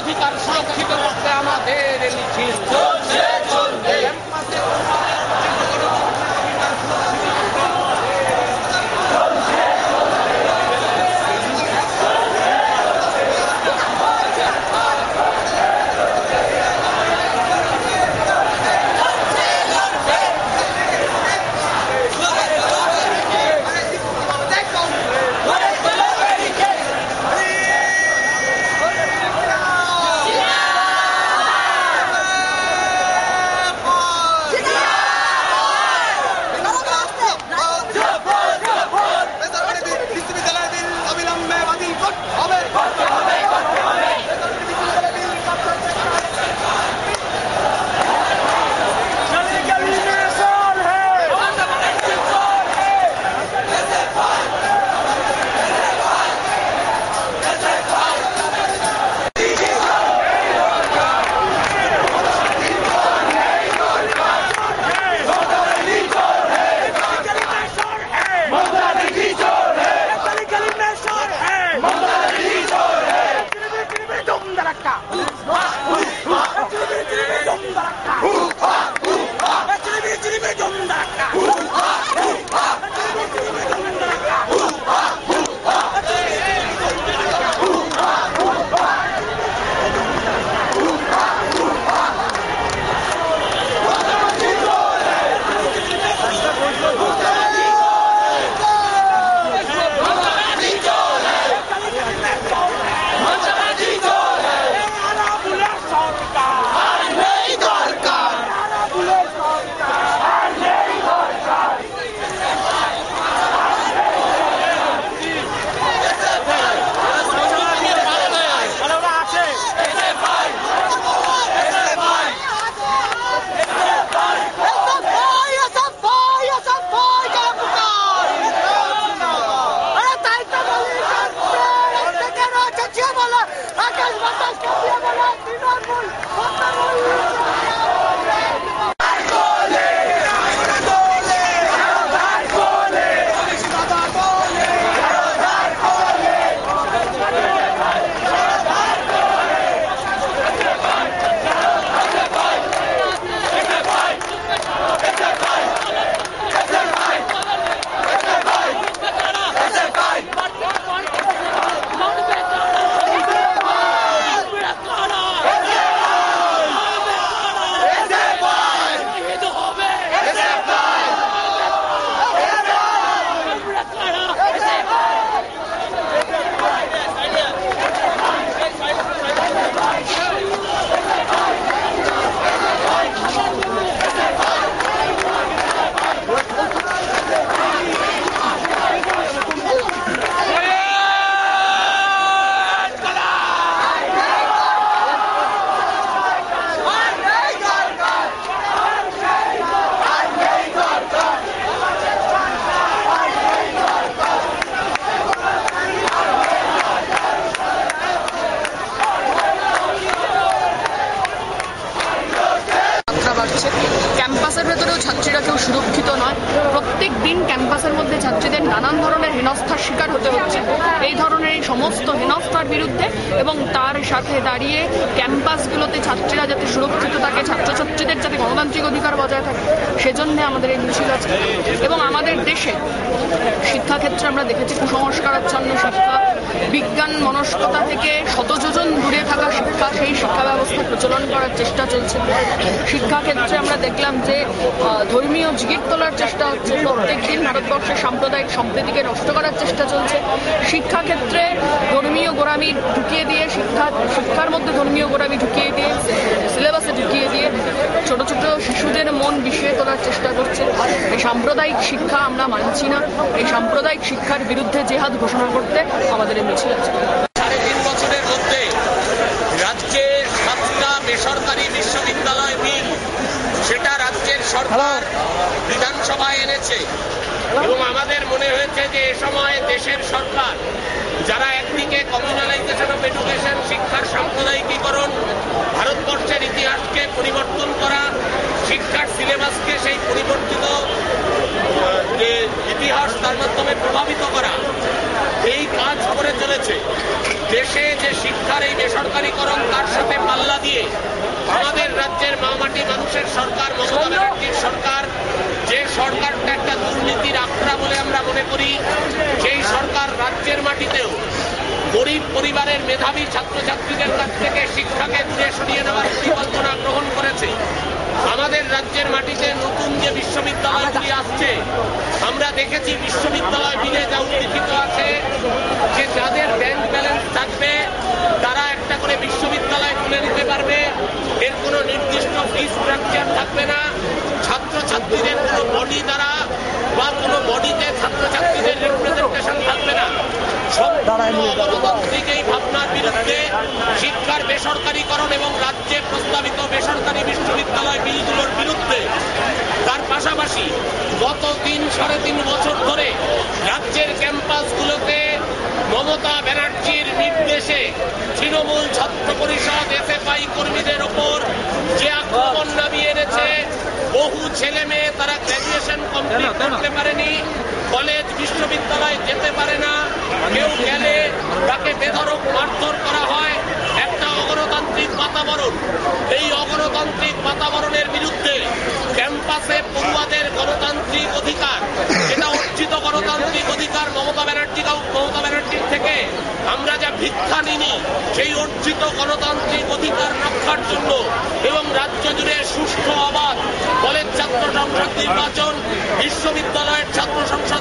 অধিকার সুরক্ষিত করতে আমাদের মিছিল চলছে চলবে। ক্যাম্পাসের ভেতরেও ছাত্রীরা কেউ সুরক্ষিত নয়। প্রত্যেক দিন ক্যাম্পাসের মধ্যে ছাত্রীদের নানান ধরনের হেনস্থার শিকার হতে হচ্ছে। এই ধরনের এই সমস্ত হেনস্থার বিরুদ্ধে এবং তার সাথে দাঁড়িয়ে ক্যাম্পাসগুলোতে ছাত্রীরা যাতে সুরক্ষিত থাকে, ছাত্রছাত্রীদের যাতে গণতান্ত্রিক অধিকার বজায় থাকে, সেজন্য আমাদের এই মিছিল আছে। এবং আমাদের দেশে শিক্ষাক্ষেত্রে আমরা দেখেছি কুসংস্কারাচ্ছন্ন শিক্ষা, বিজ্ঞান মনস্কতা থেকে শতযোজন দূরে থাকা শিক্ষা, সেই শিক্ষা ব্যবস্থা প্রচলন করার চেষ্টা চলছে। শিক্ষাক্ষেত্রে আমরা দেখলাম যে ধর্মীয় জিগির তোলার চেষ্টা হচ্ছে। প্রত্যেক দিন ভারতবর্ষের সাম্প্রদায়িক সম্প্রীতিকে নষ্ট করার চেষ্টা চলছে। শিক্ষাক্ষেত্রে ধর্মীয় গোড়ামি ঢুকিয়ে দিয়ে, শিক্ষার মধ্যে ধর্মীয় গোড়ামি ঢুকিয়ে দিয়ে, সিলেবাসে ঢুকিয়ে দিয়ে ছোট ছোট শিশুদের মন বিষিয়ে তোলার চেষ্টা করছে। এই সাম্প্রদায়িক শিক্ষা আমরা মানছি না। এই সাম্প্রদায়িক শিক্ষার বিরুদ্ধে জেহাদ ঘোষণা করতে আমাদের এই মিছিল আছে। 3.5 বছরের মধ্যে রাজ্যে 7টা বেসরকারি বিশ্ববিদ্যালয় বিল, সেটা রাজ্যের সরকার বিধানসভায় এনেছে এবং আমাদের মনে হয়েছে যে এ সময় দেশের সরকার, যারা একদিকে কমিউনালাইজেশন অফ এডুকেশন, শিক্ষার সাম্প্রদায়িকীকরণ, ভারতবর্ষের ইতিহাসকে পরিবর্তন করা, শিক্ষার সিলেবাসকে সেই পরিবর্তিত যে ইতিহাস তার মাধ্যমে প্রভাবিত করা, এই কাজ করে চলেছে। দেশে যে শিক্ষার এই বেসরকারীকরণ, তার সাথে পাল্লা দিয়ে আমাদের রাজ্যের মামাটি মানুষের সরকার, মমতা ব্যানার্জির সরকার, যে সরকারটা একটা দুর্নীতির আখড়া বলে আমরা মনে করি, সেই সরকার রাজ্যের মাটিতেও গরিব পরিবারের মেধাবী ছাত্রছাত্রীদের কাছ থেকে শিক্ষাকে দূরে সরিয়ে নেওয়ার পরিকল্পনা গ্রহণ করেছে। আমাদের রাজ্যের মাটিতে নতুন যে বিশ্ববিদ্যালয়গুলি আসছে, আমরা দেখেছি বিশ্ববিদ্যালয় বিলে যা উল্লিখিত আছে যে যাদের ব্যাংক ব্যালেন্স থাকবে তারা একটা করে বিশ্ববিদ্যালয় খুলে নিতে পারবে, এর কোনো নির্দিষ্ট ফি স্ট্রাকচার থাকবে না, ছাত্রছাত্রীদের কোনো বডি দ্বারা বা কোনো বডিতে ছাত্রছাত্রীদের রিপ্রেজেন্টেশন থাকবে না। সম্পূর্ণ অগণতান্ত্রিক এই ভাবনার বিরুদ্ধে, শিক্ষার বেসরকারীকরণ এবং রাজ্যে প্রস্তাবিত বেসরকারি বিশ্ববিদ্যালয় বিলগুলোর বিরুদ্ধে, তার পাশাপাশি গত 3-3.5 বছর ধরে রাজ্যের ক্যাম্পাসগুলোতে মমতা ব্যানার্জির নির্দেশে তৃণমূল ছাত্র পরিষদ এসএফআই কর্মীদের ওপর যে আক্রমণ নামিয়ে এনেছে, বহু ছেলে মেয়ে তারা গ্র্যাজুয়েশন কমপ্লিট করতে পারেনি, কলেজ বিশ্ববিদ্যালয় যেতে পারে না, কেউ গেলে তাকে বেধড়ক মারধর করা হয়। একটা অগণতান্ত্রিক বাতাবরণ, এই অগণতান্ত্রিক বাতাবরণের বিরুদ্ধে ক্যাম্পাসে পড়ুয়াদের গণতান্ত্রিক অধিকার, এটা অর্জিত গণতান্ত্রিক অধিকার, মমতা ব্যানার্জির থেকে আমরা যা ভিক্ষা নিনি, সেই অর্জিত গণতান্ত্রিক অধিকার রক্ষার জন্য এবং রাজ্য জুড়ে সুষ্ঠু অবাধ কলেজ ছাত্র সংসদ নির্বাচন, বিশ্ববিদ্যালয়ের ছাত্র সংসদ